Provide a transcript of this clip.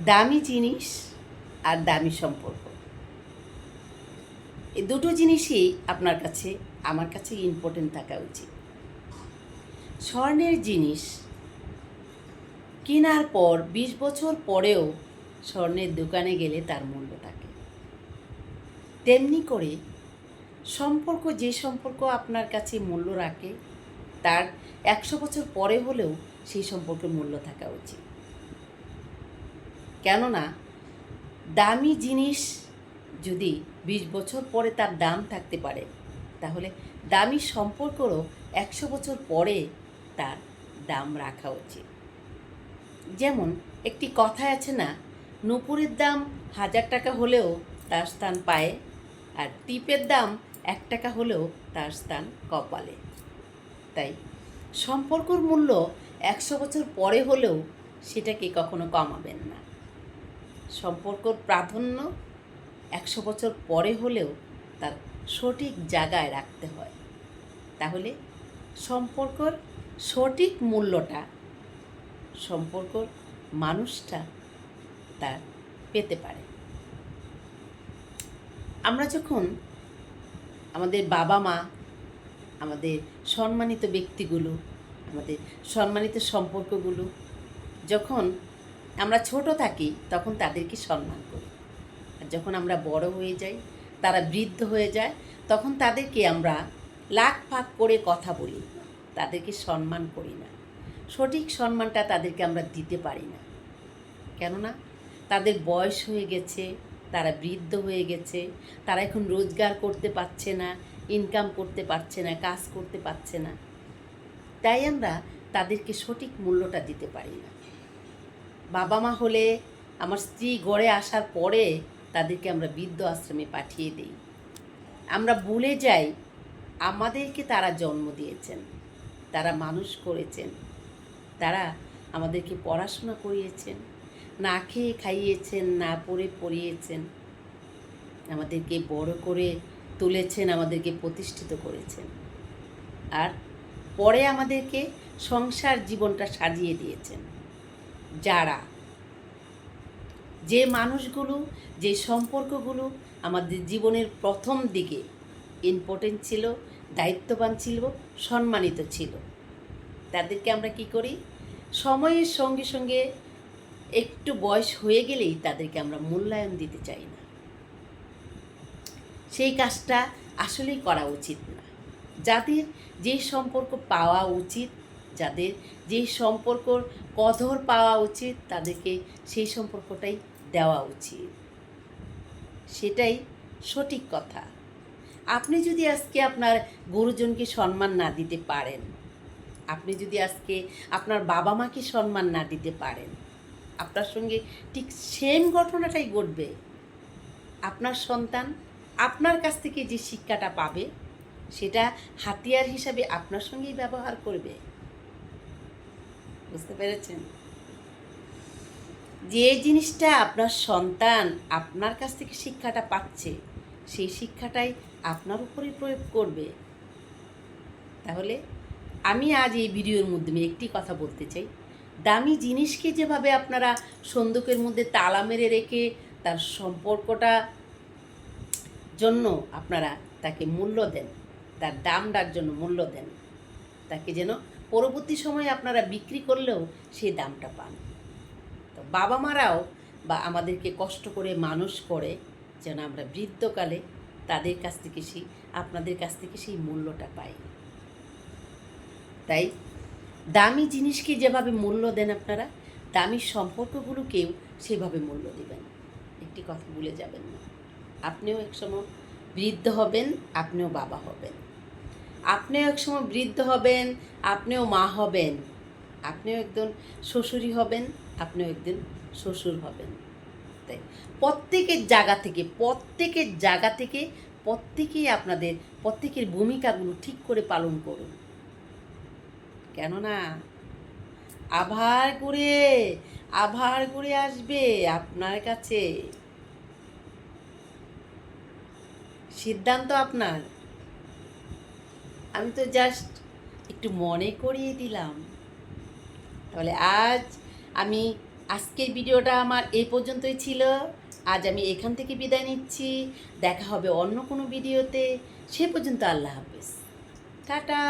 দামি জিনিস আর দামি সম্পর্ক, এই দুটো জিনিসই আপনার কাছে আমার কাছে ইম্পর্টেন্ট থাকা উচিত। স্বর্ণের জিনিস কেনার পর 20 বছর পরেও স্বর্ণের দোকানে গেলে তার মূল্য থাকে। তেমনি করে সম্পর্ক, যে সম্পর্ক আপনার কাছে মূল্য রাখে তার 100 বছর পরে হলেও সেই সম্পর্কের মূল্য থাকা উচিত। কেননা দামি জিনিস যদি 20 বছর পরে তার দাম থাকতে পারে, তাহলে দামি সম্পর্কেরও 100 বছর পরে তার দাম রাখা উচিত। যেমন একটি কথা আছে না, নূপুরের দাম 1000 টাকা হলেও তার স্থান পায়ে, আর টিপের দাম 1 টাকা হলেও তার স্থান কপালে। তাই সম্পর্কর মূল্য 100 বছর পরে হলেও সেটাকে কখনো কমাবেন না। সম্পর্কর প্রাধান্য 100 বছর পরে হলেও তার সঠিক জায়গায় রাখতে হয়, তাহলে সম্পর্কর সঠিক মূল্যটা সম্পর্কর মানুষটা তার পেতে পারে। আমরা যখন আমাদের বাবা মা, আমাদের সম্মানিত ব্যক্তিগুলো, আমাদের সম্মানিত সম্পর্কগুলো যখন আমরা ছোট থাকি তখন তাদেরকে সম্মান করি, আর যখন আমরা বড় হয়ে যাই, তারা বৃদ্ধ হয়ে যায়, তখন তাদেরকে আমরা লাখ ফাঁক করে কথা বলি, তাদেরকে সম্মান করি না। সঠিক সম্মানটা তাদেরকে আমরা দিতে পারি না, কেননা তাদের বয়স হয়ে গেছে, তারা বৃদ্ধ হয়ে গেছে, তারা এখন রোজগার করতে পারছে না, ইনকাম করতে পারছে না, কাজ করতে পারছে না। তাই আমরা তাদেরকে সঠিক মূল্যটা দিতে পারি না। বাবা মা হলে আমার স্ত্রী গড়ে আসার পরে তাদেরকে আমরা বৃদ্ধ আশ্রমে পাঠিয়ে দিই। আমরা ভুলে যাই আমাদেরকে তারা জন্ম দিয়েছেন, তারা মানুষ করেছেন, তারা আমাদেরকে পড়াশোনা করিয়েছেন, না খেয়ে খাইয়েছেন, না পড়ে পড়িয়েছেন, আমাদেরকে বড় করে তুলেছেন, আমাদেরকে প্রতিষ্ঠিত করেছেন, আর পরে আমাদেরকে সংসার জীবনটা সাজিয়ে দিয়েছেন। যারা, যে মানুষগুলো, যে সম্পর্কগুলো আমাদের জীবনের প্রথম দিকে ইম্পর্টেন্ট ছিল, দায়িত্ববান ছিল, সম্মানিত ছিল, তাদেরকে আমরা কি করি, সময়ের সঙ্গে সঙ্গে একটু বয়স হয়ে গেলেই তাদেরকে আমরা মূল্যায়ন দিতে চাই না। সেই কাজটা আসলেই করা উচিত না। যাদের যে সম্পর্ক পাওয়া উচিত, যাদের যে সম্পর্কর কদর পাওয়া উচিত, তাদেরকে সেই সম্পর্কটাই দেওয়া উচিত। সেটাই সঠিক কথা। আপনি যদি আজকে আপনার গুরুজনকে সম্মান না দিতে পারেন, আপনি যদি আজকে আপনার বাবা মাকে সম্মান না দিতে পারেন, আপনার সঙ্গে ঠিক সেম ঘটনাটাই ঘটবে। আপনার সন্তান আপনার কাছ থেকে যে শিক্ষাটা পাবে সেটা হাতিয়ার হিসাবে আপনার সঙ্গেই ব্যবহার করবে। বুঝতে পেরেছেন? যে জিনিসটা আপনার সন্তান আপনার কাছ থেকে শিক্ষাটা পাচ্ছে, সেই শিক্ষাটাই আপনার উপরে প্রয়োগ করবে। তাহলে আমি আজ এই ভিডিওর মাধ্যমে একটি কথা বলতে চাই, দামি জিনিসকে যেভাবে আপনারা সন্দুকের মধ্যে তালা মেরে রেখে তার সম্পর্কটা জন্য আপনারা তাকে মূল্য দেন, তার দামটার জন্য মূল্য দেন, তাকে যেন পরবর্তী সময়ে আপনারা বিক্রি করলেও সেই দামটা পান। তো বাবা মারাও বা আমাদেরকে কষ্ট করে মানুষ করে যেন আমরা বৃদ্ধকালে তাদের কাছ থেকে আপনাদের কাছ থেকে সেই মূল্যটা পাই। তাই দামি জিনিসকে যেভাবে মূল্য দেন আপনারা, দামি সম্পর্কগুলোকেও সেভাবে মূল্য দেবেন। একটি কথা ভুলে যাবেন না, আপনিও একসময় বৃদ্ধ হবেন, আপনিও বাবা হবেন, আপনিও একসময় বৃদ্ধ হবেন, আপনিও মা হবেন, আপনিও একজন শ্বশুরই হবেন, আপনিও একদিন শ্বশুর হবেন। তাই প্রত্যেকের জায়গা থেকে প্রত্যেকেই আপনাদের প্রত্যেকের ভূমিকাগুলো ঠিক করে পালন করুন। কেননা আভার ঘুরে আসবে আপনার কাছে। সিদ্ধান্ত আপনার। আমি তো জাস্ট একটু মনে করিয়ে দিলাম। তাহলে আজ আমি আজকের ভিডিওটা আমার এই পর্যন্তই ছিল। আজ আমি এখান থেকে বিদায় নিচ্ছি। দেখা হবে অন্য কোনো ভিডিওতে। সে পর্যন্ত আল্লাহ হাফেজ, টাটা।